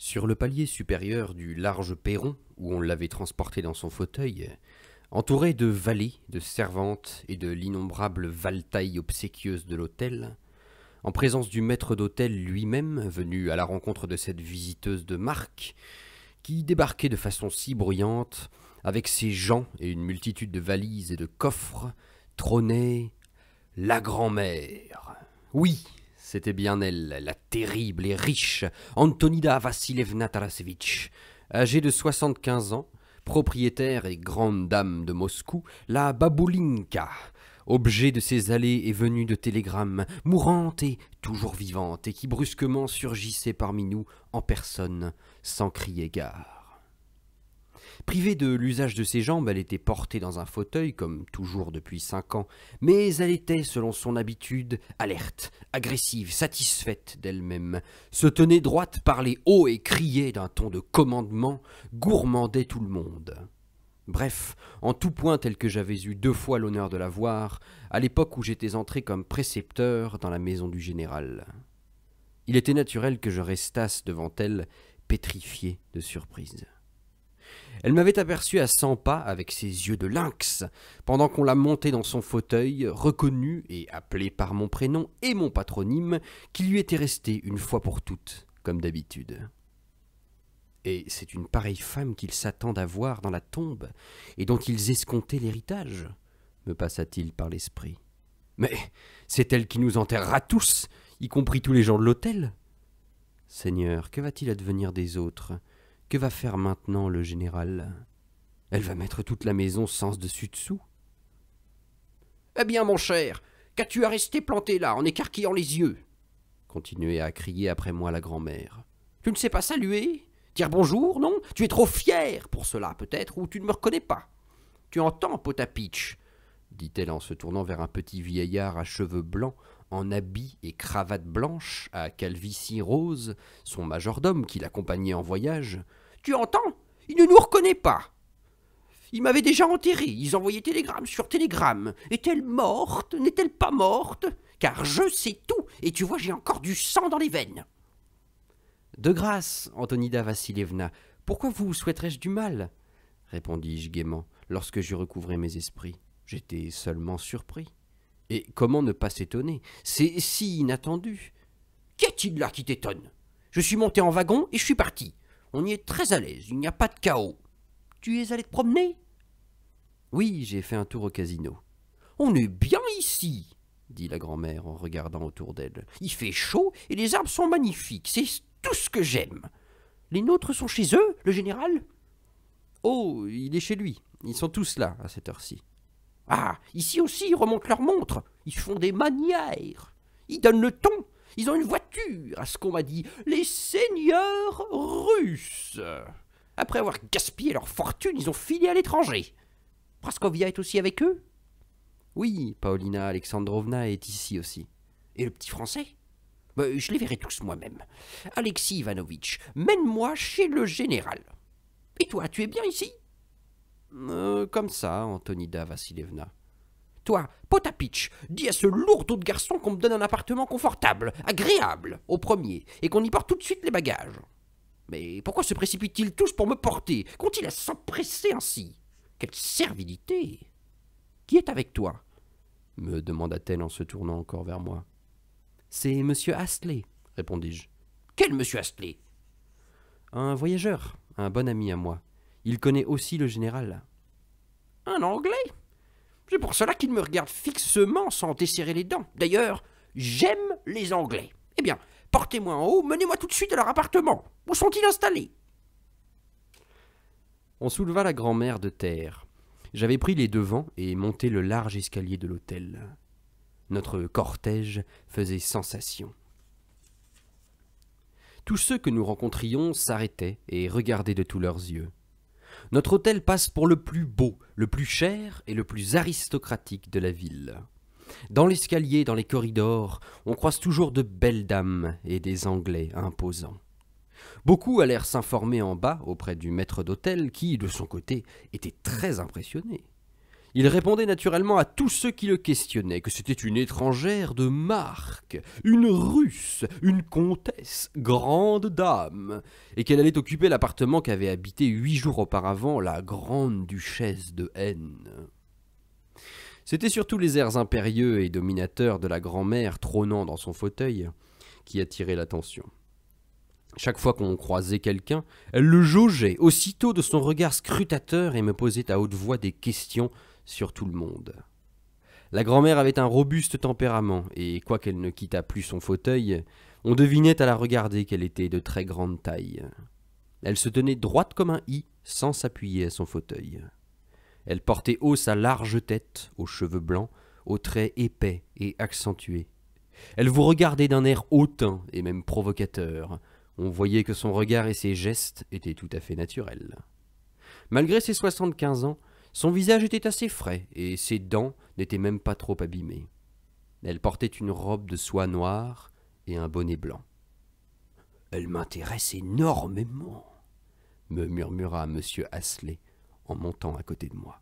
Sur le palier supérieur du large perron où on l'avait transporté dans son fauteuil, entouré de valets, de servantes et de l'innombrable valetaille obséquieuse de l'hôtel, en présence du maître d'hôtel lui-même, venu à la rencontre de cette visiteuse de marque, qui débarquait de façon si bruyante, avec ses gens et une multitude de valises et de coffres, trônait la grand-mère. Oui, c'était bien elle, la terrible et riche Antonida Vassilievna Tarasevitch, âgée de 75 ans, propriétaire et grande dame de Moscou, la Baboulinka, objet de ses allées et venues de télégrammes, mourante et toujours vivante, et qui brusquement surgissait parmi nous en personne, sans crier gare. Privée de l'usage de ses jambes, elle était portée dans un fauteuil, comme toujours depuis 5 ans, mais elle était, selon son habitude, alerte, agressive, satisfaite d'elle-même, se tenait droite, parlait haut et criait d'un ton de commandement, gourmandait tout le monde. Bref, en tout point tel que j'avais eu 2 fois l'honneur de la voir, à l'époque où j'étais entré comme précepteur dans la maison du général. Il était naturel que je restasse devant elle, pétrifié de surprise. Elle m'avait aperçu à 100 pas avec ses yeux de lynx, pendant qu'on la montait dans son fauteuil, reconnu et appelé par mon prénom et mon patronyme, qui lui était resté une fois pour toutes, comme d'habitude. Et c'est une pareille femme qu'ils s'attendent à voir dans la tombe, et dont ils escomptaient l'héritage, me passa-t-il par l'esprit. Mais c'est elle qui nous enterrera tous, y compris tous les gens de l'hôtel. Seigneur, que va-t-il advenir des autres ? Que va faire maintenant le général ? Elle va mettre toute la maison sens dessus-dessous. Eh bien, mon cher, qu'as-tu à rester planté là, en écarquillant les yeux ? Continuait à crier après moi la grand-mère. Tu ne sais pas saluer ? Dire bonjour, non ? Tu es trop fier pour cela, peut-être, ou tu ne me reconnais pas. Tu entends, Potapitch ? Dit-elle en se tournant vers un petit vieillard à cheveux blancs, en habit et cravate blanche, à calvitie rose, son majordome qui l'accompagnait en voyage. « Tu entends ? Il ne nous reconnaît pas. Il m'avait déjà enterré, ils envoyaient télégramme sur télégramme. Est-elle morte ? N'est-elle pas morte ? Car je sais tout, et tu vois, j'ai encore du sang dans les veines. » « De grâce, Antonida Vassilievna, pourquoi vous souhaiterais-je du mal ?» répondis-je gaiement, lorsque j'eus recouvré mes esprits. J'étais seulement surpris. Et comment ne pas s'étonner ? C'est si inattendu. Qu'y a-t-il là qui t'étonne ? Je suis monté en wagon et je suis parti. On y est très à l'aise, il n'y a pas de chaos. Tu es allé te promener ? Oui, j'ai fait un tour au casino. On est bien ici, dit la grand-mère en regardant autour d'elle. Il fait chaud et les arbres sont magnifiques, c'est tout ce que j'aime. Les nôtres sont chez eux, le général ? Oh, il est chez lui. Ils sont tous là à cette heure-ci. Ah, ici aussi, ils remontent leurs montres. Ils font des manières. Ils donnent le ton. Ils ont une voiture, à ce qu'on m'a dit. Les seigneurs russes. Après avoir gaspillé leur fortune, ils ont filé à l'étranger. Praskovia est aussi avec eux ? Oui, Paulina Alexandrovna est ici aussi. Et le petit français ? Je les verrai tous moi-même. Alexis Ivanovitch, mène-moi chez le général. Et toi, tu es bien ici ? Comme ça, Antonida Vassilievna. Toi, Potapitch, dis à ce lourdeau de garçon qu'on me donne un appartement confortable, agréable, au premier, et qu'on y porte tout de suite les bagages. Mais pourquoi se précipitent-ils tous pour me porter ? Qu'ont-ils à s'empresser ainsi ? Quelle servilité ! Qui est avec toi ? Me demanda-t-elle en se tournant encore vers moi. C'est monsieur Astley, répondis-je. Quel monsieur Astley ? Un voyageur, un bon ami à moi. Il connaît aussi le général. Un Anglais ? C'est pour cela qu'il me regarde fixement sans desserrer les dents. D'ailleurs, j'aime les Anglais. Eh bien, portez-moi en haut, menez-moi tout de suite à leur appartement. Où sont-ils installés ? On souleva la grand-mère de terre. J'avais pris les devants et monté le large escalier de l'hôtel. Notre cortège faisait sensation. Tous ceux que nous rencontrions s'arrêtaient et regardaient de tous leurs yeux. Notre hôtel passe pour le plus beau, le plus cher et le plus aristocratique de la ville. Dans l'escalier, dans les corridors, on croise toujours de belles dames et des Anglais imposants. Beaucoup allèrent s'informer en bas auprès du maître d'hôtel qui, de son côté, était très impressionné. Il répondait naturellement à tous ceux qui le questionnaient, que c'était une étrangère de marque, une Russe, une comtesse, grande dame, et qu'elle allait occuper l'appartement qu'avait habité 8 jours auparavant la grande duchesse de N. C'étaient surtout les airs impérieux et dominateurs de la grand-mère trônant dans son fauteuil qui attiraient l'attention. Chaque fois qu'on croisait quelqu'un, elle le jaugeait aussitôt de son regard scrutateur et me posait à haute voix des questions sur tout le monde. La grand-mère avait un robuste tempérament, et quoiqu'elle ne quittât plus son fauteuil, on devinait à la regarder qu'elle était de très grande taille. Elle se tenait droite comme un i, sans s'appuyer à son fauteuil. Elle portait haut sa large tête, aux cheveux blancs, aux traits épais et accentués. Elle vous regardait d'un air hautain et même provocateur. On voyait que son regard et ses gestes étaient tout à fait naturels. Malgré ses 75 ans, son visage était assez frais et ses dents n'étaient même pas trop abîmées. Elle portait une robe de soie noire et un bonnet blanc. « Elle m'intéresse énormément », me murmura M. Astley en montant à côté de moi.